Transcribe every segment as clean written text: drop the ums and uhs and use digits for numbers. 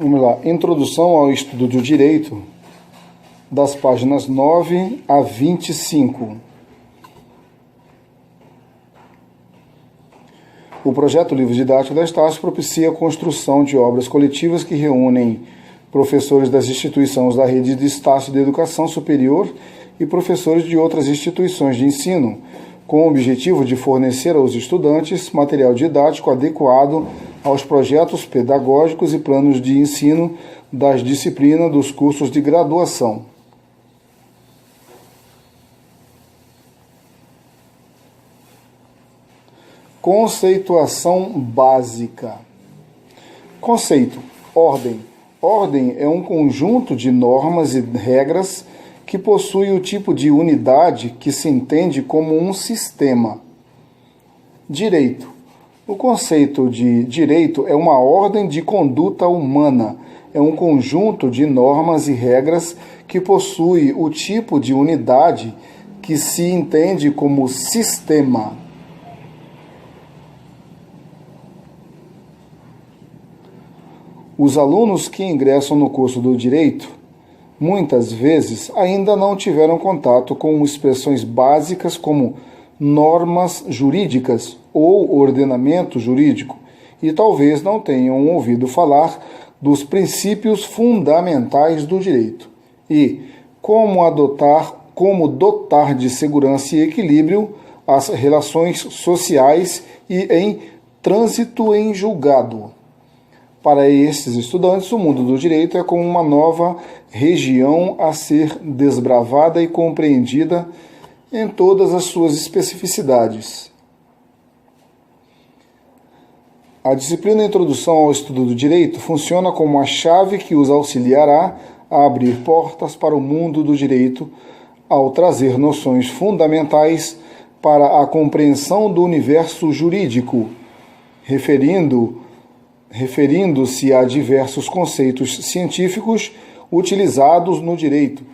Vamos lá. Introdução ao estudo do direito, das páginas 9 a 25. O projeto Livro Didático da Estácio propicia a construção de obras coletivas que reúnem professores das instituições da rede de Estácio de Educação Superior e professores de outras instituições de ensino, com o objetivo de fornecer aos estudantes material didático adequado aos projetos pedagógicos e planos de ensino das disciplinas dos cursos de graduação. Conceituação básica. Conceito: ordem. Ordem é um conjunto de normas e regras que possui o tipo de unidade que se entende como um sistema. Direito. O conceito de direito é uma ordem de conduta humana, é um conjunto de normas e regras que possui o tipo de unidade que se entende como sistema. Os alunos que ingressam no curso do direito, muitas vezes, ainda não tiveram contato com expressões básicas como normas jurídicas ou ordenamento jurídico e talvez não tenham ouvido falar dos princípios fundamentais do direito e como dotar de segurança e equilíbrio as relações sociais e em trânsito em julgado. Para esses estudantes, o mundo do direito é como uma nova região a ser desbravada e compreendida em todas as suas especificidades. A disciplina Introdução ao Estudo do Direito funciona como a chave que os auxiliará a abrir portas para o mundo do direito, ao trazer noções fundamentais para a compreensão do universo jurídico, referindo-se a diversos conceitos científicos utilizados no direito,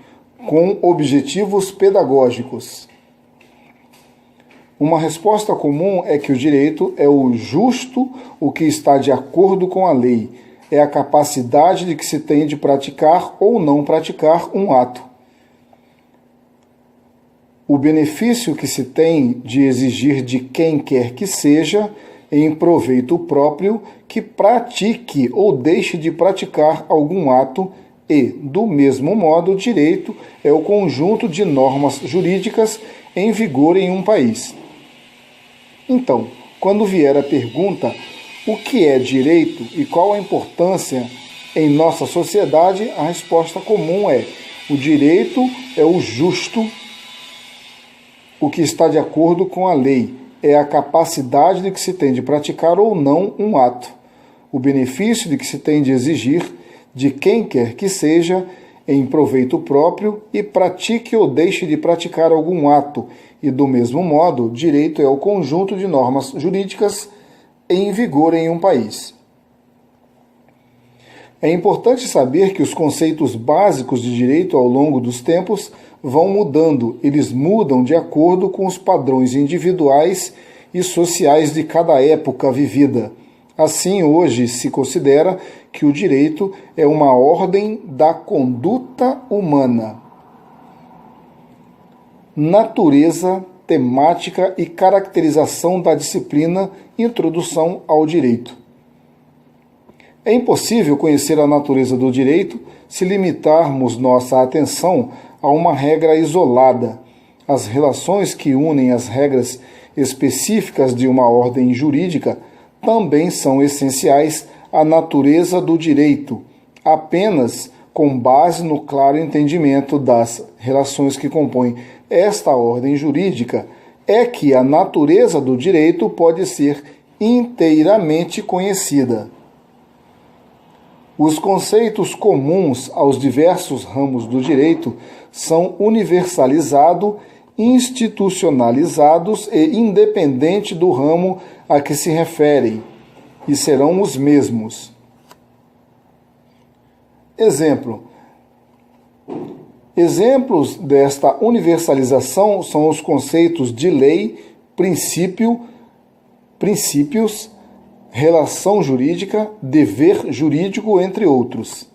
com objetivos pedagógicos. Uma resposta comum é que o direito é o justo, o que está de acordo com a lei, é a capacidade de que se tem de praticar ou não praticar um ato. O benefício que se tem de exigir de quem quer que seja, em proveito próprio, que pratique ou deixe de praticar algum ato e, do mesmo modo, o direito é o conjunto de normas jurídicas em vigor em um país. Então, quando vier a pergunta o que é direito e qual a importância em nossa sociedade, a resposta comum é: o direito é o justo, o que está de acordo com a lei, é a capacidade de que se tem de praticar ou não um ato, o benefício de que se tem de exigir de quem quer que seja em proveito próprio e pratique ou deixe de praticar algum ato, e do mesmo modo, direito é o conjunto de normas jurídicas em vigor em um país. É importante saber que os conceitos básicos de direito ao longo dos tempos vão mudando, eles mudam de acordo com os padrões individuais e sociais de cada época vivida. Assim, hoje se considera que o direito é uma ordem da conduta humana. Natureza, temática e caracterização da disciplina Introdução ao Direito. É impossível conhecer a natureza do direito se limitarmos nossa atenção a uma regra isolada. As relações que unem as regras específicas de uma ordem jurídica também são essenciais à natureza do direito, apenas com base no claro entendimento das relações que compõem esta ordem jurídica, é que a natureza do direito pode ser inteiramente conhecida. Os conceitos comuns aos diversos ramos do direito são universalizados, institucionalizados e independentes do ramo a que se referem, e serão os mesmos. Exemplos desta universalização são os conceitos de lei, princípios, relação jurídica, dever jurídico, entre outros.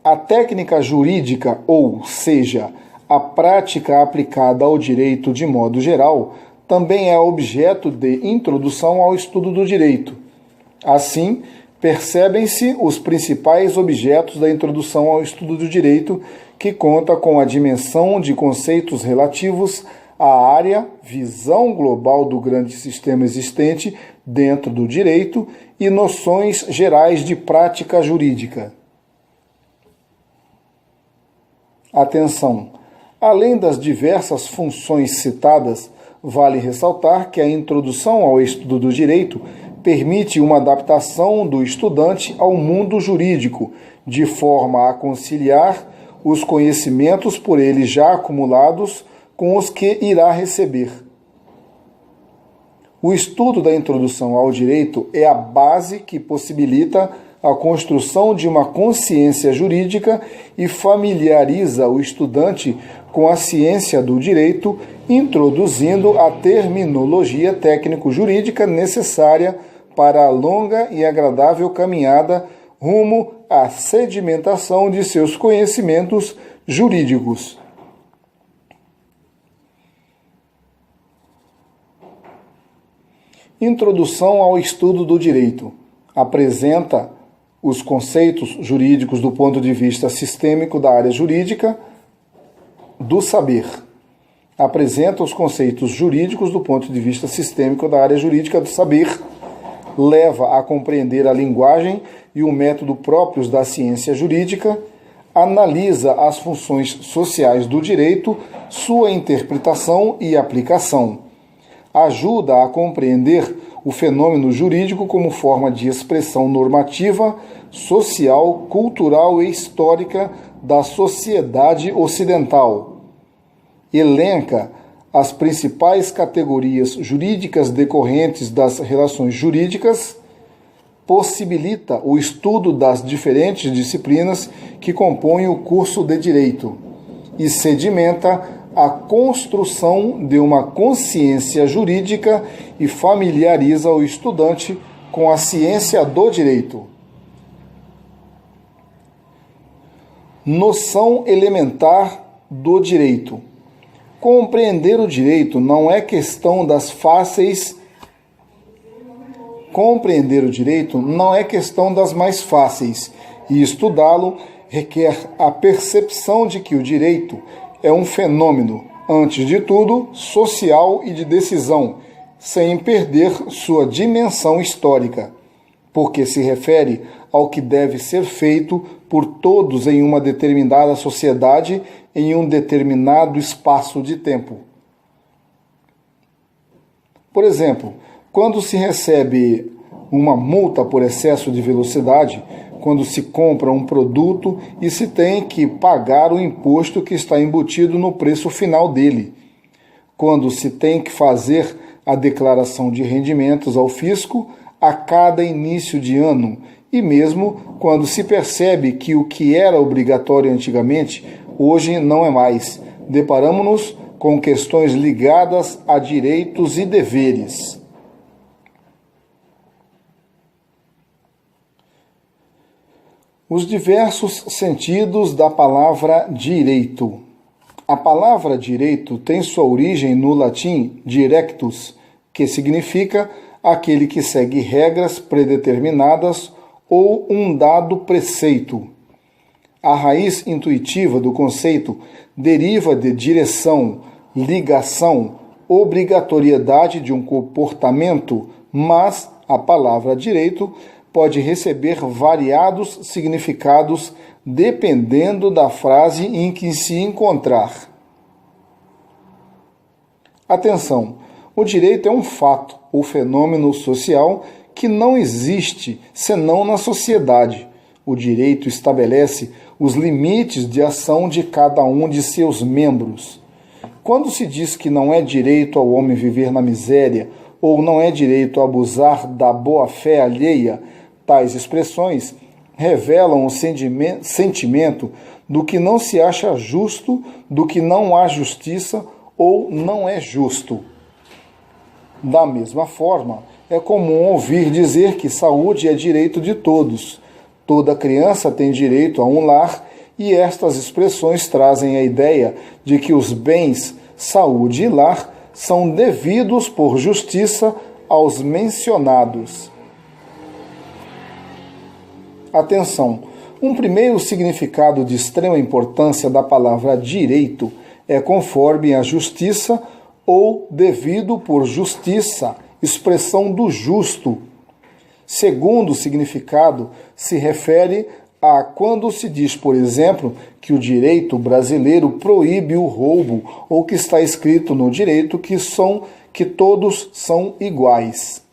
A técnica jurídica, ou seja, a prática aplicada ao direito de modo geral, também é objeto de introdução ao estudo do direito. Assim, percebem-se os principais objetos da introdução ao estudo do direito, que conta com a dimensão de conceitos relativos à área, visão global do grande sistema existente dentro do direito e noções gerais de prática jurídica. Atenção! Além das diversas funções citadas, vale ressaltar que a introdução ao estudo do direito permite uma adaptação do estudante ao mundo jurídico, de forma a conciliar os conhecimentos por ele já acumulados com os que irá receber. O estudo da introdução ao direito é a base que possibilita a construção de uma consciência jurídica e familiariza o estudante com a ciência do direito, introduzindo a terminologia técnico-jurídica necessária para a longa e agradável caminhada rumo à sedimentação de seus conhecimentos jurídicos. Introdução ao estudo do direito. Apresenta os conceitos jurídicos do ponto de vista sistêmico da área jurídica do saber. Apresenta os conceitos jurídicos do ponto de vista sistêmico da área jurídica do saber. Leva a compreender a linguagem e o método próprios da ciência jurídica. Analisa as funções sociais do direito, sua interpretação e aplicação. Ajuda a compreender o fenômeno jurídico como forma de expressão normativa, social, cultural e histórica da sociedade ocidental. Elenca as principais categorias jurídicas decorrentes das relações jurídicas, possibilita o estudo das diferentes disciplinas que compõem o curso de direito e sedimenta a construção de uma consciência jurídica e familiariza o estudante com a ciência do direito. Noção elementar do direito. Compreender o direito não é questão das fáceis. Compreender o direito não é questão das mais fáceis, e estudá-lo requer a percepção de que o direito é um fenômeno, antes de tudo, social e de decisão, sem perder sua dimensão histórica, porque se refere ao que deve ser feito por todos em uma determinada sociedade em um determinado espaço de tempo. Por exemplo, quando se recebe uma multa por excesso de velocidade, quando se compra um produto e se tem que pagar o imposto que está embutido no preço final dele, quando se tem que fazer a declaração de rendimentos ao fisco a cada início de ano, e mesmo quando se percebe que o que era obrigatório antigamente, hoje não é mais. Deparamos-nos com questões ligadas a direitos e deveres. Os diversos sentidos da palavra direito. A palavra direito tem sua origem no latim directus, que significa aquele que segue regras predeterminadas ou um dado preceito. A raiz intuitiva do conceito deriva de direção, ligação, obrigatoriedade de um comportamento, mas a palavra direito pode receber variados significados dependendo da frase em que se encontrar. Atenção! O direito é um fato ou fenômeno social que não existe senão na sociedade. O direito estabelece os limites de ação de cada um de seus membros. Quando se diz que não é direito ao homem viver na miséria ou não é direito abusar da boa-fé alheia, tais expressões revelam o sentimento do que não se acha justo, do que não há justiça ou não é justo. Da mesma forma, é comum ouvir dizer que saúde é direito de todos. Toda criança tem direito a um lar, e estas expressões trazem a ideia de que os bens saúde e lar são devidos por justiça aos mencionados. Atenção! Um primeiro significado de extrema importância da palavra direito é conforme a justiça ou devido por justiça, expressão do justo. Segundo significado, se refere a quando se diz, por exemplo, que o direito brasileiro proíbe o roubo ou que está escrito no direito que todos são iguais.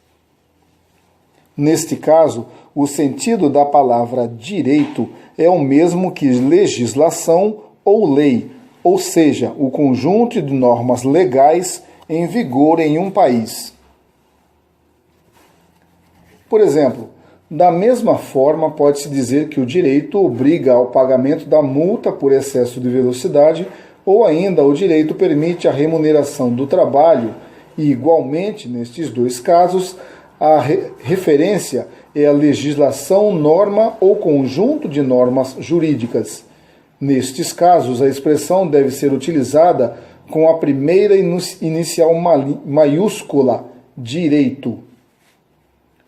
Neste caso, o sentido da palavra direito é o mesmo que legislação ou lei, ou seja, o conjunto de normas legais em vigor em um país. Por exemplo, da mesma forma, pode-se dizer que o direito obriga ao pagamento da multa por excesso de velocidade, ou ainda o direito permite a remuneração do trabalho, e, igualmente, nestes dois casos, a referência é a legislação, norma ou conjunto de normas jurídicas. Nestes casos, a expressão deve ser utilizada com a primeira inicial maiúscula, direito.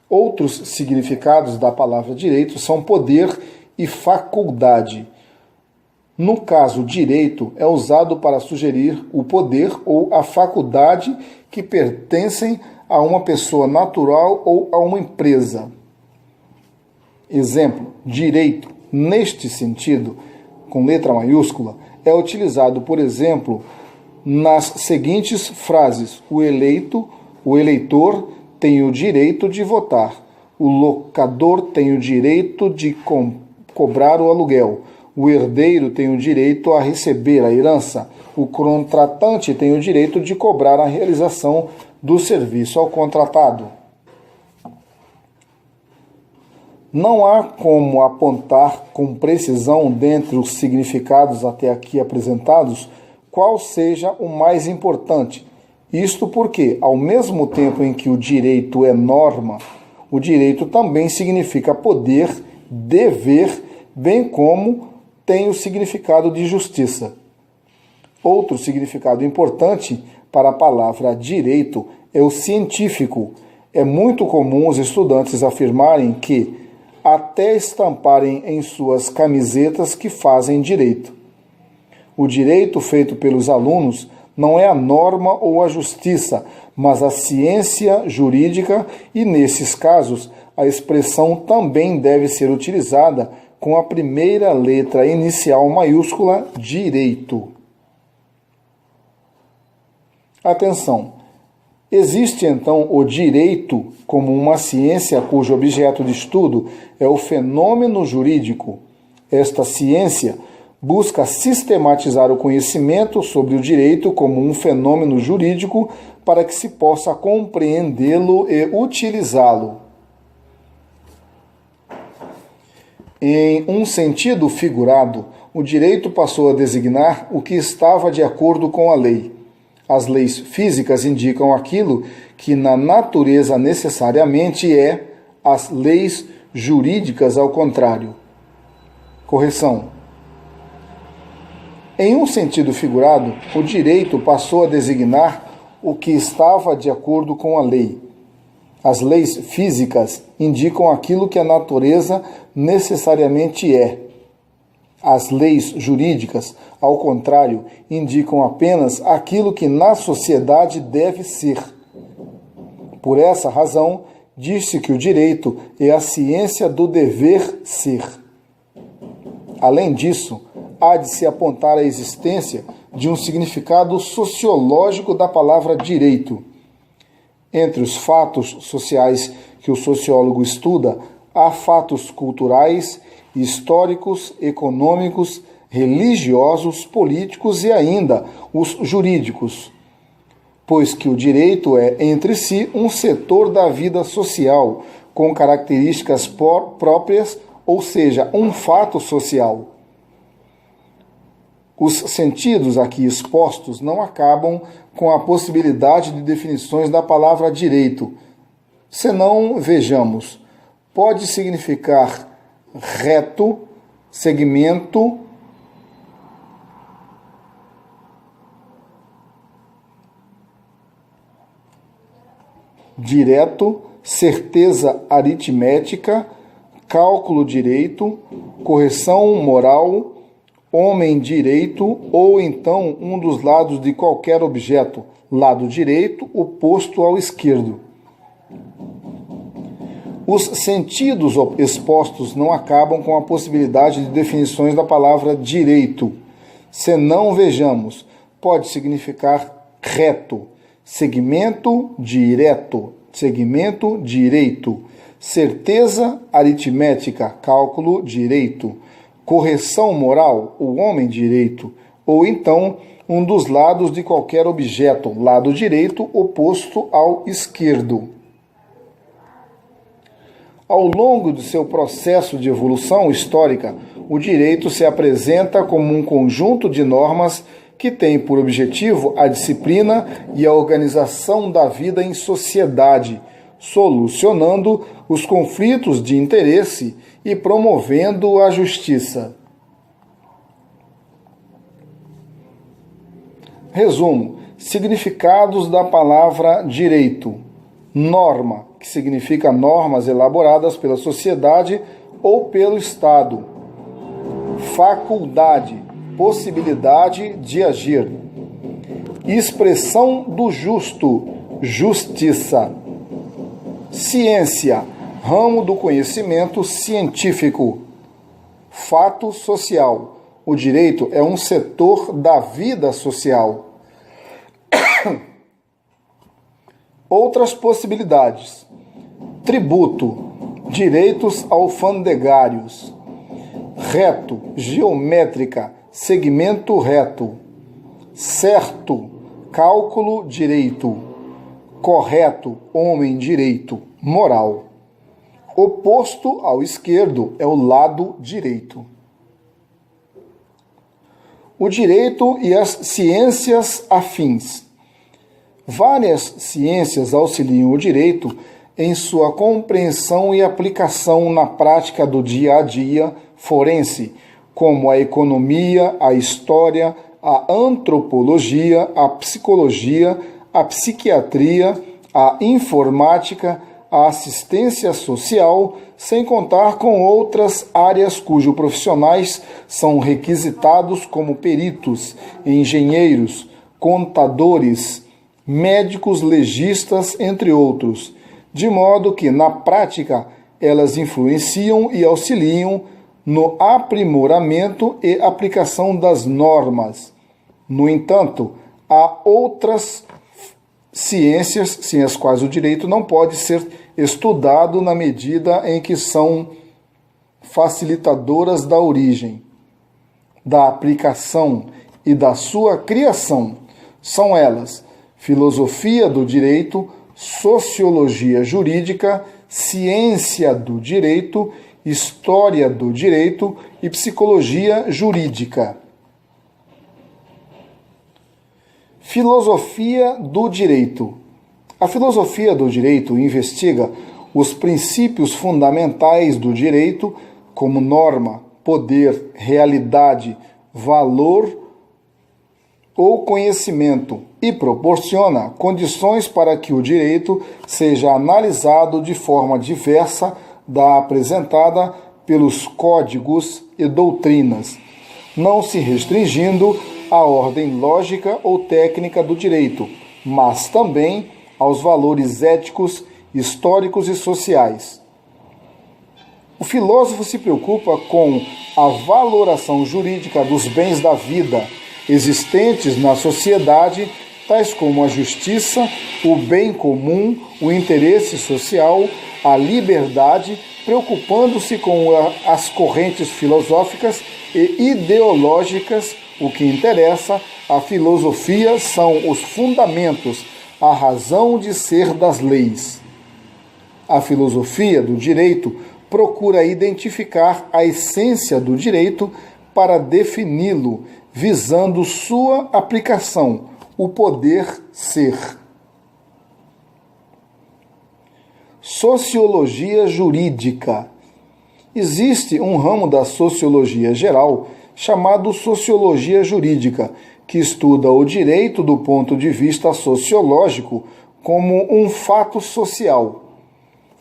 Outros significados da palavra direito são poder e faculdade. No caso, direito é usado para sugerir o poder ou a faculdade que pertencem a uma pessoa natural ou a uma empresa. Exemplo, direito, neste sentido, com letra maiúscula, é utilizado, por exemplo, nas seguintes frases: o eleitor tem o direito de votar, o locador tem o direito de cobrar o aluguel, o herdeiro tem o direito a receber a herança, o contratante tem o direito de cobrar a realização do serviço ao contratado. Não há como apontar com precisão, dentre os significados até aqui apresentados, qual seja o mais importante. Isto porque, ao mesmo tempo em que o direito é norma, o direito também significa poder, dever, bem como tem o significado de justiça. Outro significado importante para a palavra direito é o científico. É muito comum os estudantes afirmarem que até estamparem em suas camisetas que fazem direito. O direito feito pelos alunos não é a norma ou a justiça, mas a ciência jurídica, e nesses casos a expressão também deve ser utilizada com a primeira letra inicial maiúscula, direito. Atenção! Existe então o direito como uma ciência cujo objeto de estudo é o fenômeno jurídico. Esta ciência busca sistematizar o conhecimento sobre o direito como um fenômeno jurídico para que se possa compreendê-lo e utilizá-lo. Em um sentido figurado, o direito passou a designar o que estava de acordo com a lei. As leis físicas indicam aquilo que na natureza necessariamente é, as leis jurídicas ao contrário. Correção. Em um sentido figurado, o direito passou a designar o que estava de acordo com a lei. As leis físicas indicam aquilo que a natureza necessariamente é. As leis jurídicas, ao contrário, indicam apenas aquilo que na sociedade deve ser. Por essa razão, diz-se que o direito é a ciência do dever ser. Além disso, há de se apontar a existência de um significado sociológico da palavra direito. Entre os fatos sociais que o sociólogo estuda, há fatos culturais, históricos, econômicos, religiosos, políticos e ainda os jurídicos, pois que o direito é, entre si, um setor da vida social, com características próprias, ou seja, um fato social. Os sentidos aqui expostos não acabam com a possibilidade de definições da palavra direito. Senão, vejamos, pode significar reto, segmento, direto, certeza aritmética, cálculo direito, correção moral, homem direito ou então um dos lados de qualquer objeto, lado direito oposto ao esquerdo. Os sentidos expostos não acabam com a possibilidade de definições da palavra direito. Senão, vejamos, pode significar reto, segmento direto, segmento direito, certeza aritmética, cálculo direito, correção moral, o homem direito, ou então um dos lados de qualquer objeto, lado direito oposto ao esquerdo. Ao longo de seu processo de evolução histórica, o direito se apresenta como um conjunto de normas que tem por objetivo a disciplina e a organização da vida em sociedade, solucionando os conflitos de interesse e promovendo a justiça. Resumo: significados da palavra direito. Norma, que significa normas elaboradas pela sociedade ou pelo Estado. Faculdade, possibilidade de agir. Expressão do justo, justiça. Ciência, ramo do conhecimento científico. Fato social, o direito é um setor da vida social. Outras possibilidades: tributo, direitos alfandegários. Reto, geométrica, segmento reto. Certo, cálculo direito. Correto, homem direito, moral. Oposto ao esquerdo é o lado direito. O direito e as ciências afins. Várias ciências auxiliam o direito em sua compreensão e aplicação na prática do dia a dia forense, como a economia, a história, a antropologia, a psicologia, a psiquiatria, a informática, a assistência social, sem contar com outras áreas cujos profissionais são requisitados como peritos, engenheiros, contadores, médicos legistas, entre outros, de modo que, na prática, elas influenciam e auxiliam no aprimoramento e aplicação das normas. No entanto, há outras ciências, sem as quais o direito não pode ser estudado na medida em que são facilitadoras da origem, da aplicação e da sua criação. São elas: filosofia do direito, sociologia jurídica, ciência do direito, história do direito e psicologia jurídica. Filosofia do direito. A filosofia do direito investiga os princípios fundamentais do direito, como norma, poder, realidade, valor ou conhecimento, e proporciona condições para que o direito seja analisado de forma diversa da apresentada pelos códigos e doutrinas, não se restringindo à ordem lógica ou técnica do direito, mas também aos valores éticos, históricos e sociais. O filósofo se preocupa com a valoração jurídica dos bens da vida existentes na sociedade, tais como a justiça, o bem comum, o interesse social, a liberdade, preocupando-se com as correntes filosóficas e ideológicas. O que interessa à filosofia são os fundamentos, a razão de ser das leis. A filosofia do direito procura identificar a essência do direito para defini-lo, visando sua aplicação, o poder ser. Sociologia jurídica. Existe um ramo da sociologia geral chamado sociologia jurídica, que estuda o direito do ponto de vista sociológico como um fato social.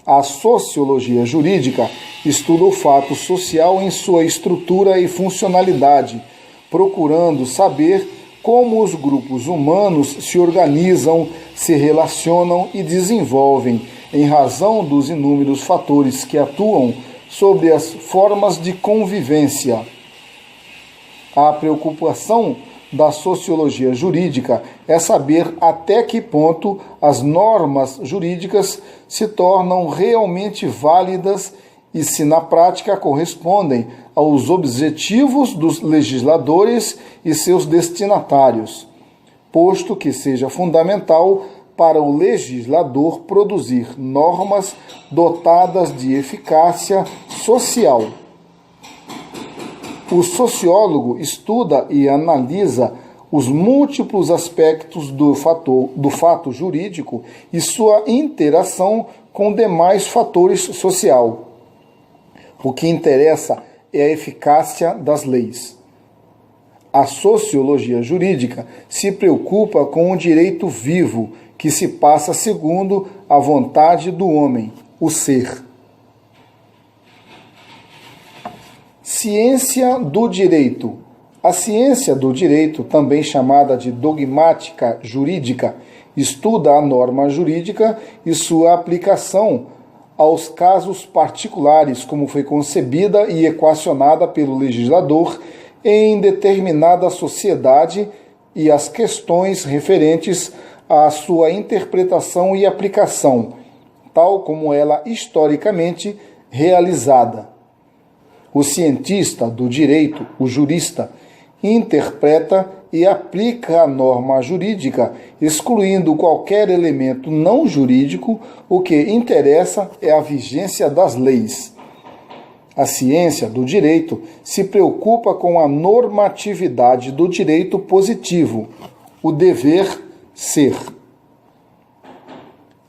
A sociologia jurídica estuda o fato social em sua estrutura e funcionalidade, procurando saber como os grupos humanos se organizam, se relacionam e desenvolvem, em razão dos inúmeros fatores que atuam sobre as formas de convivência. A preocupação da sociologia jurídica é saber até que ponto as normas jurídicas se tornam realmente válidas e se na prática correspondem aos objetivos dos legisladores e seus destinatários, posto que seja fundamental para o legislador produzir normas dotadas de eficácia social. O sociólogo estuda e analisa os múltiplos aspectos do fato jurídico e sua interação com demais fatores sociais. O que interessa é a eficácia das leis. A sociologia jurídica se preocupa com o direito vivo, que se passa segundo a vontade do homem, o ser. Ciência do direito. A ciência do direito, também chamada de dogmática jurídica, estuda a norma jurídica e sua aplicação aos casos particulares, como foi concebida e equacionada pelo legislador em determinada sociedade e as questões referentes à sua interpretação e aplicação, tal como ela historicamente realizada. O cientista do direito, o jurista, interpreta e aplica a norma jurídica, excluindo qualquer elemento não jurídico. O que interessa é a vigência das leis. A ciência do direito se preocupa com a normatividade do direito positivo, o dever ser.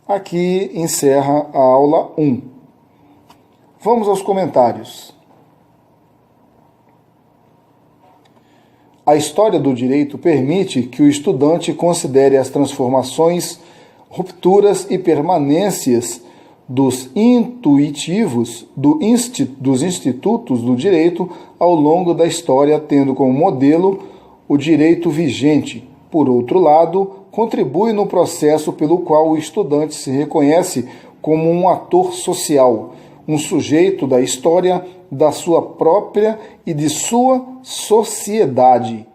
Aqui encerra a aula 1. Vamos aos comentários. A história do direito permite que o estudante considere as transformações, rupturas e permanências dos intuitivos dos institutos do direito ao longo da história, tendo como modelo o direito vigente. Por outro lado, contribui no processo pelo qual o estudante se reconhece como um ator social, um sujeito da história da sua própria e de sua sociedade,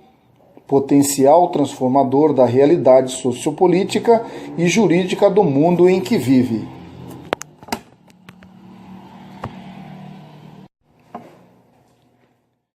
potencial transformador da realidade sociopolítica e jurídica do mundo em que vive.